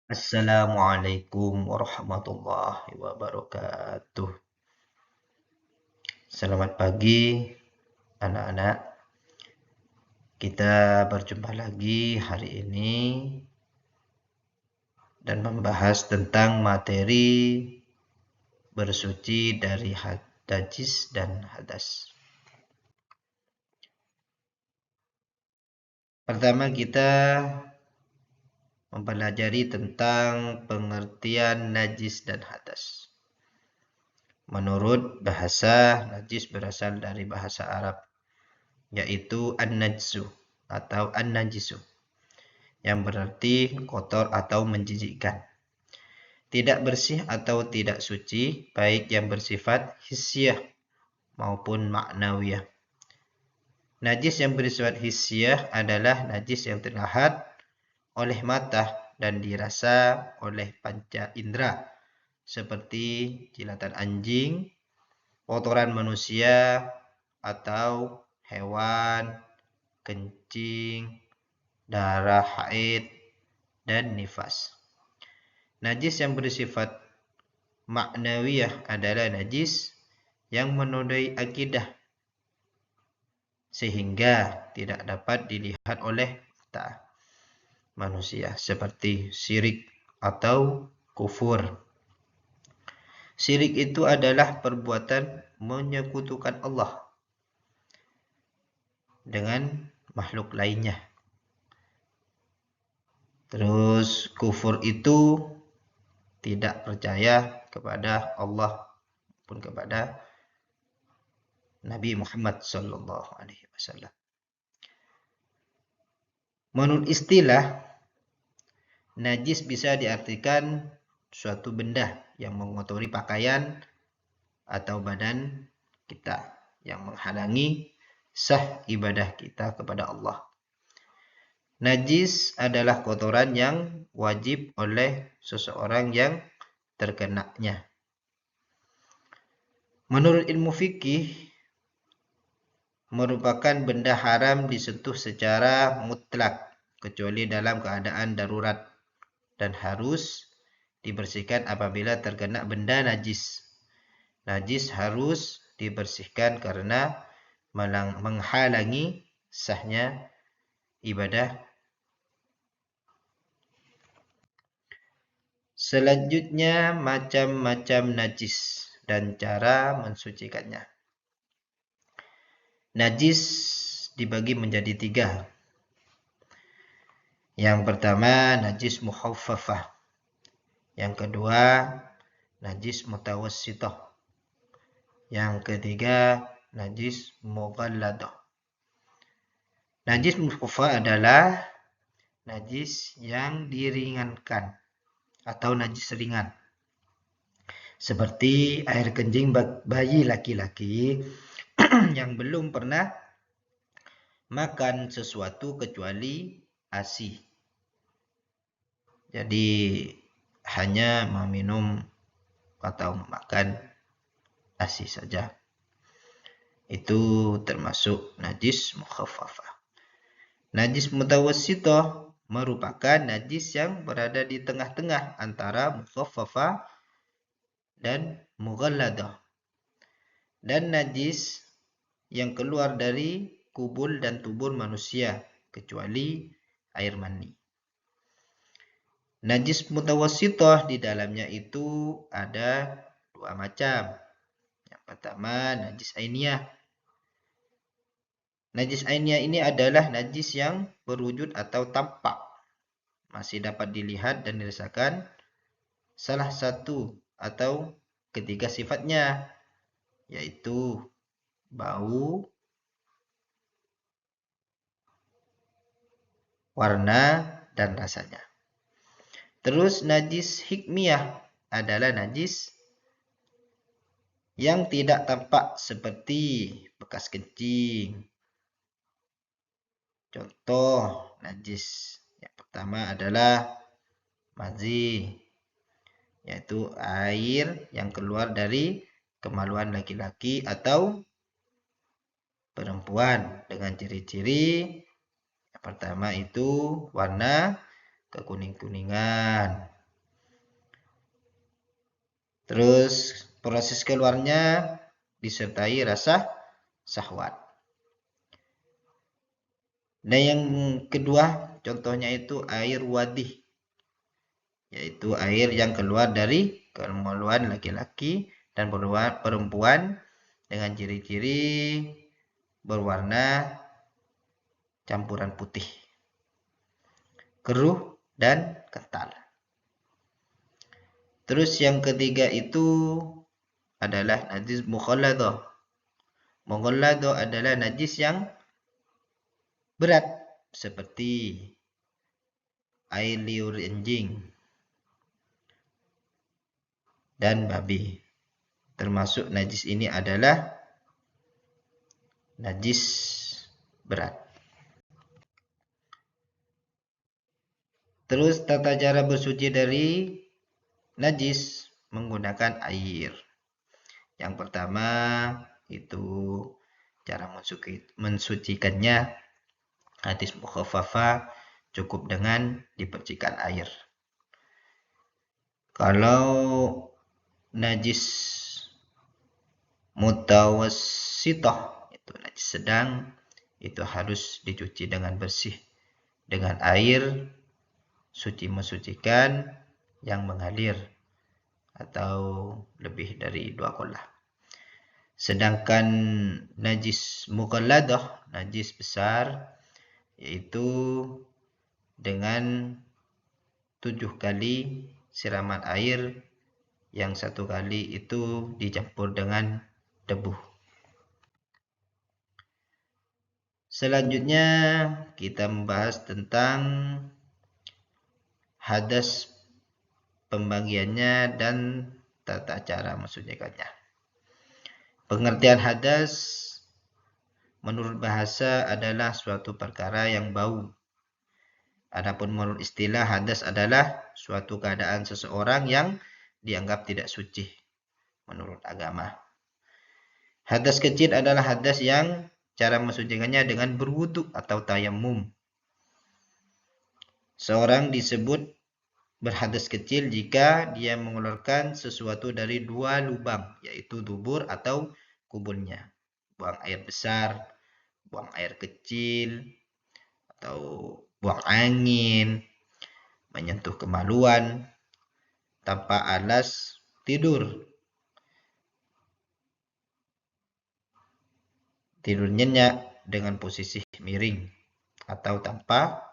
Assalamualaikum warahmatullahi wabarakatuh. Selamat pagi anak-anak. Kita berjumpa lagi hari ini dan membahas tentang materi bersuci dari najis dan hadas. Pertama kita mempelajari tentang pengertian najis dan hadas. Menurut bahasa, najis berasal dari bahasa Arab, yaitu an-najsu atau an-najisu, yang berarti kotor atau menjijikkan. Tidak bersih atau tidak suci, baik yang bersifat hissiyah maupun ma'nawiyah. Najis yang bersifat hissiyah adalah najis yang terlihat oleh mata dan dirasa oleh panca indera, seperti jilatan anjing, kotoran manusia, atau hewan, kencing, darah haid, dan nifas. Najis yang bersifat ma'nawiyah adalah najis yang menodai akidah sehingga tidak dapat dilihat oleh mata manusia, seperti syirik atau kufur. Syirik itu adalah perbuatan menyekutukan Allah dengan makhluk lainnya. Terus kufur itu tidak percaya kepada Allah pun kepada Nabi Muhammad SAW. Menurut istilah, najis bisa diartikan suatu benda yang mengotori pakaian atau badan kita, yang menghalangi sah ibadah kita kepada Allah. Najis adalah kotoran yang wajib oleh seseorang yang terkenanya. Menurut ilmu fikih, merupakan benda haram disentuh secara mutlak kecuali dalam keadaan darurat dan harus dibersihkan apabila terkena benda najis. Najis harus dibersihkan karena menghalangi sahnya ibadah. Selanjutnya, macam-macam najis dan cara mensucikannya. Najis dibagi menjadi 3. Yang pertama, najis mukhaffafah. Yang kedua, najis mutawassithah. Yang ketiga, najis mughalladah. Najis mukhaffafah adalah najis yang diringankan atau najis ringan, seperti air kencing bayi laki-laki yang belum pernah makan sesuatu kecuali ASI. Jadi hanya meminum atau memakan ASI saja. Itu termasuk najis mukhaffafah. Najis mutawassithah merupakan najis yang berada di tengah-tengah antara mukhaffafah dan mughalladah. Dan najis yang keluar dari kubul dan tubuh manusia kecuali air mani. Najis mutawassithah di dalamnya itu ada 2 macam. Yang pertama, najis ainiyah. Najis ainiyah ini adalah najis yang berwujud atau tampak, masih dapat dilihat dan dirasakan salah satu atau ketiga sifatnya, yaitu bau, warna, dan rasanya. Terus najis hikmiyah adalah najis yang tidak tampak, seperti bekas kencing. Contoh najis yang pertama adalah mazi, yaitu air yang keluar dari kemaluan laki-laki atau perempuan dengan ciri-ciri. Yang pertama itu warna kekuning-kuningan, Terus proses keluarnya disertai rasa syahwat. Dan yang kedua contohnya itu air wadih, yaitu air yang keluar dari kemaluan laki-laki dan perempuan dengan ciri-ciri berwarna campuran putih, keruh dan kental. Terus yang ketiga itu adalah najis mukhalladah. Mukhalladah adalah najis yang berat seperti air liur anjing dan babi. Termasuk najis ini adalah najis berat. Terus tata cara bersuci dari najis menggunakan air. Yang pertama itu cara mensucikannya hadis mukhaffafa, cukup dengan dipercikan air. Kalau najis mutawassithah itu najis sedang, itu harus dicuci dengan bersih dengan air suci mensucikan yang mengalir atau lebih dari 2 kolah. Sedangkan najis mughalladah, najis besar, yaitu dengan 7 kali siraman air yang 1 kali itu dicampur dengan debu. Selanjutnya kita membahas tentang hadas, pembagiannya dan tata cara mensucikannya. Pengertian hadas menurut bahasa adalah suatu perkara yang bau. Adapun menurut istilah, hadas adalah suatu keadaan seseorang yang dianggap tidak suci menurut agama. Hadas kecil adalah hadas yang cara mensucikannya dengan berwudu atau tayamum. Seorang disebut berhadas kecil jika dia mengeluarkan sesuatu dari 2 lubang, yaitu dubur atau kubulnya. Buang air besar, buang air kecil, atau buang angin, menyentuh kemaluan, tanpa alas tidur. Tidur nyenyak dengan posisi miring atau tanpa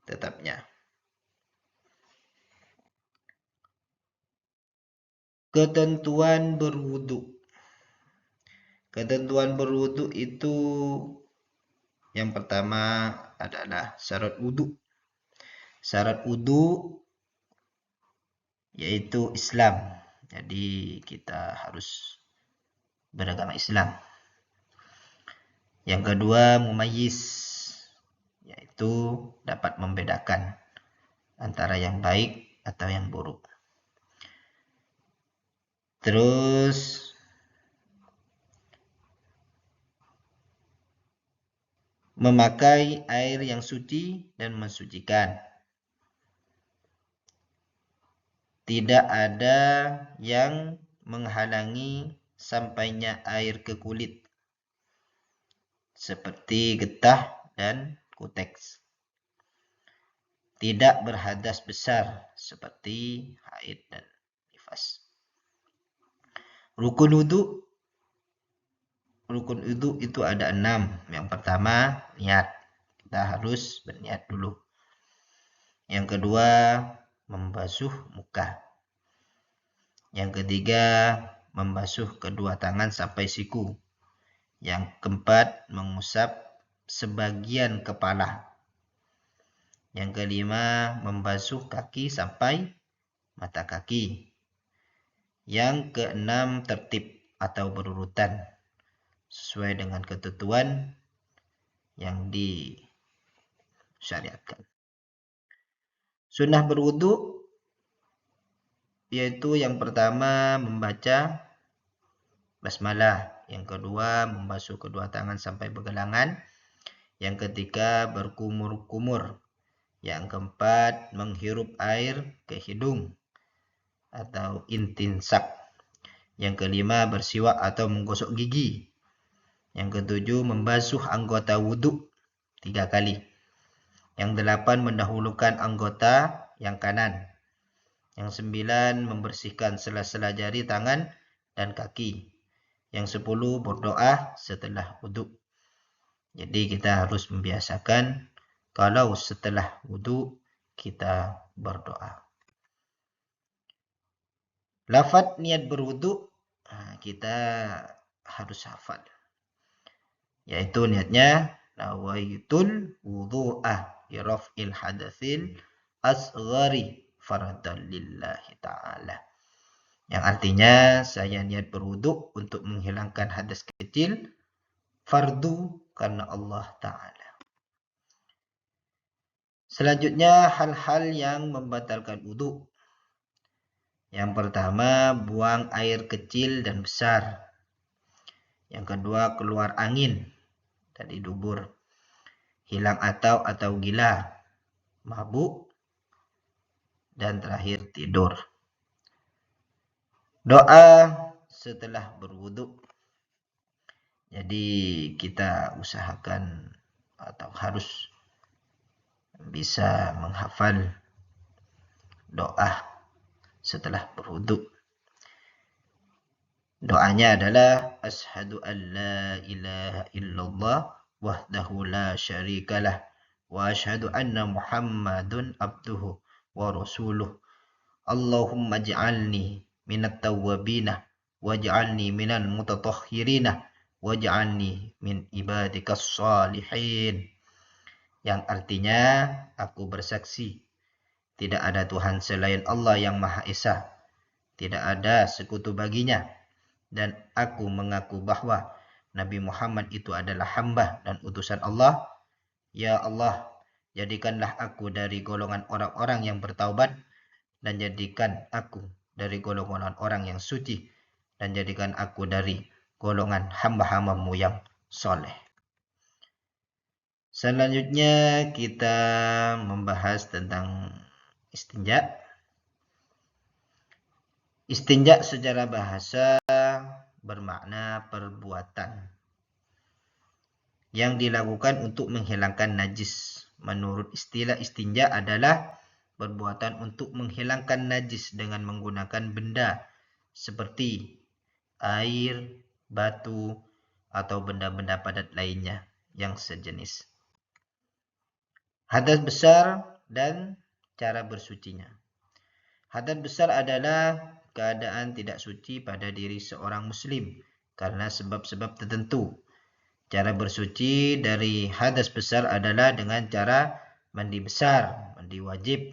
tetapnya. Ketentuan berwudu. Ketentuan berwudu itu yang pertama adalah syarat wudu. Syarat wudu yaitu Islam. Jadi kita harus beragama Islam. Yang kedua mumayyiz, yaitu dapat membedakan antara yang baik atau yang buruk. Terus memakai air yang suci dan mensucikan. Tidak ada yang menghalangi sampainya air ke kulit, seperti getah dan kuteks. Tidak berhadas besar, seperti haid dan nifas. Rukun wudu itu ada 6. Yang pertama, niat. Kita harus berniat dulu. Yang kedua, membasuh muka. Yang ketiga, membasuh kedua tangan sampai siku. Yang keempat, mengusap sebagian kepala. Yang kelima, membasuh kaki sampai mata kaki. Yang keenam, tertib atau berurutan sesuai dengan ketentuan yang disyariatkan. Sunnah berwudu yaitu yang pertama membaca basmalah, yang kedua membasuh kedua tangan sampai pergelangan, yang ketiga berkumur-kumur, yang keempat menghirup air ke hidung, atau intinsak. Yang kelima, bersiwak atau menggosok gigi. Yang ketujuh, membasuh anggota wudhu 3 kali. Yang delapan, mendahulukan anggota yang kanan. Yang 9, membersihkan sela-sela jari tangan dan kaki. Yang 10, berdoa setelah wudhu. Jadi kita harus membiasakan kalau setelah wudhu kita berdoa. Lafaz niat berwudhu kita harus hafal. Yaitu niatnya nawaitul wudhu'ah biraf'il hadatsil asghari faradan lillahi ta'ala. Yang artinya saya niat berwudhu untuk menghilangkan hadas kecil fardu karena Allah Ta'ala. Selanjutnya hal-hal yang membatalkan wudhu. Yang pertama, buang air kecil dan besar. Yang kedua, keluar angin dari dubur. Hilang atau gila, mabuk, dan terakhir tidur. Doa setelah berwudhu. Jadi kita usahakan atau harus bisa menghafal doa setelah berwudhu. Doanya adalah asyhadu an la ilaha illallah wahdahu la syarikalah wa asyhadu anna Muhammadun abduhu wa rasuluh. Allahumma ij'alni minat tawwabina waj'alni minal mutatahhirina waj'alni min ibadikas salihin. Yang artinya, aku bersaksi tidak ada Tuhan selain Allah yang Maha Esa, tidak ada sekutu baginya, dan aku mengaku bahwa Nabi Muhammad itu adalah hamba dan utusan Allah. Ya Allah, jadikanlah aku dari golongan orang-orang yang bertaubat, dan jadikan aku dari golongan orang yang suci, dan jadikan aku dari golongan hamba-hambamu yang soleh. Selanjutnya kita membahas tentang istinja. Istinja secara bahasa bermakna perbuatan yang dilakukan untuk menghilangkan najis. Menurut istilah istinja adalah perbuatan untuk menghilangkan najis dengan menggunakan benda seperti air, batu, atau benda-benda padat lainnya yang sejenis. Hadas besar dan cara bersucinya. Hadas besar adalah keadaan tidak suci pada diri seorang muslim karena sebab-sebab tertentu. Cara bersuci dari hadas besar adalah dengan cara mandi besar, mandi wajib.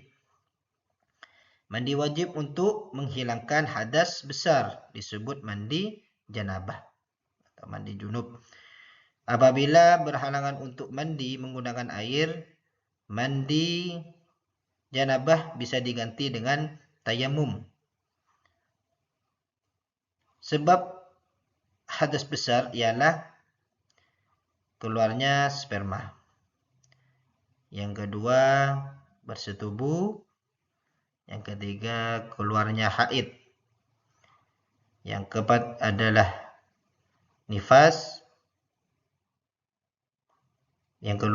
Mandi wajib untuk menghilangkan hadas besar disebut mandi janabah atau mandi junub. Apabila berhalangan untuk mandi menggunakan air, mandi janabah bisa diganti dengan tayamum. Sebab hadas besar ialah keluarnya sperma. Yang kedua, bersetubuh. Yang ketiga, keluarnya haid. Yang keempat adalah nifas. Yang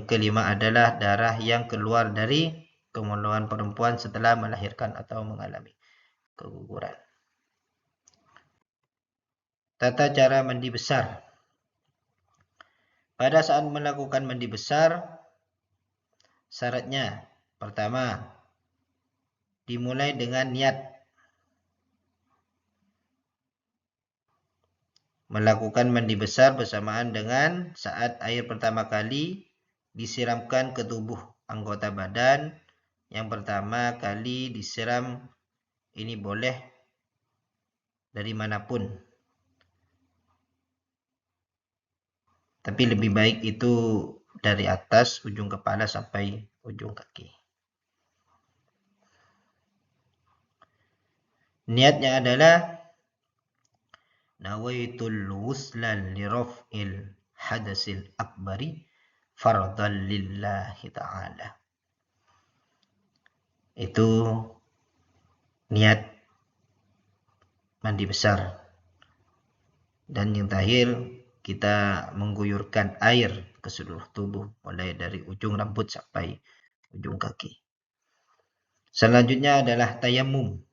kelima adalah darah yang keluar dari kemaluan perempuan setelah melahirkan atau mengalami keguguran. Tata cara mandi besar. Pada saat melakukan mandi besar, syaratnya pertama, dimulai dengan niat melakukan mandi besar bersamaan dengan saat air pertama kali disiramkan ke tubuh anggota badan. Yang pertama kali disiram ini boleh dari manapun, tapi lebih baik itu dari atas ujung kepala sampai ujung kaki. Niatnya adalah nawaitul wuslan li raf'il hadasil akbari fardhan lillahi ta'ala. Itu niat mandi besar. Dan yang terakhir, kita mengguyurkan air ke seluruh tubuh, mulai dari ujung rambut sampai ujung kaki. Selanjutnya adalah tayamum.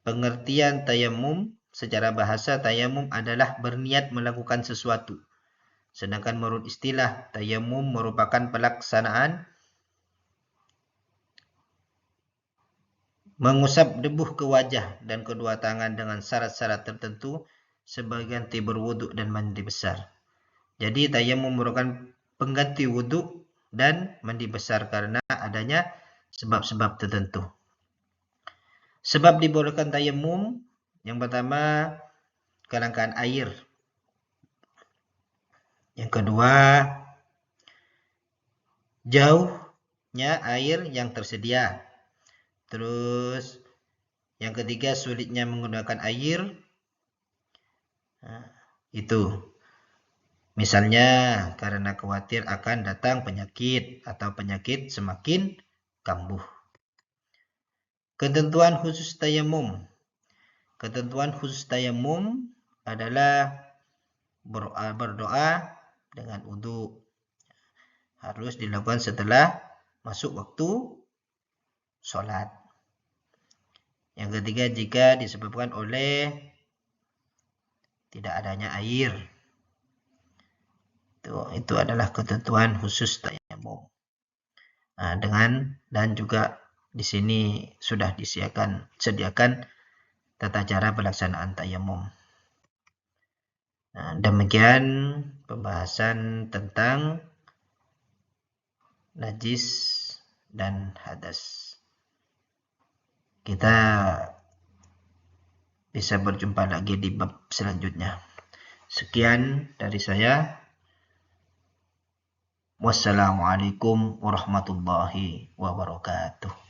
Pengertian tayamum, secara bahasa tayamum adalah berniat melakukan sesuatu. Sedangkan menurut istilah, tayamum merupakan pelaksanaan mengusap debu ke wajah dan kedua tangan dengan syarat-syarat tertentu sebagai ganti berwuduk dan mandi besar. Jadi tayamum merupakan pengganti wuduk dan mandi besar karena adanya sebab-sebab tertentu. Sebab dibolehkan tayamum, yang pertama kelangkaan air. Yang kedua, jauhnya air yang tersedia. Terus yang ketiga, sulitnya menggunakan air. Nah, itu. Misalnya karena khawatir akan datang penyakit atau penyakit semakin kambuh. Ketentuan khusus tayamum. Ketentuan khusus tayamum adalah berdoa dengan wudu. Harus dilakukan setelah masuk waktu sholat. Yang ketiga, jika disebabkan oleh tidak adanya air. Itu adalah ketentuan khusus tayamum. Nah, dan juga di sini sudah disediakan tata cara pelaksanaan tayamum. Nah, demikian pembahasan tentang najis dan hadas. Kita bisa berjumpa lagi di bab selanjutnya. Sekian dari saya. Wassalamualaikum warahmatullahi wabarakatuh.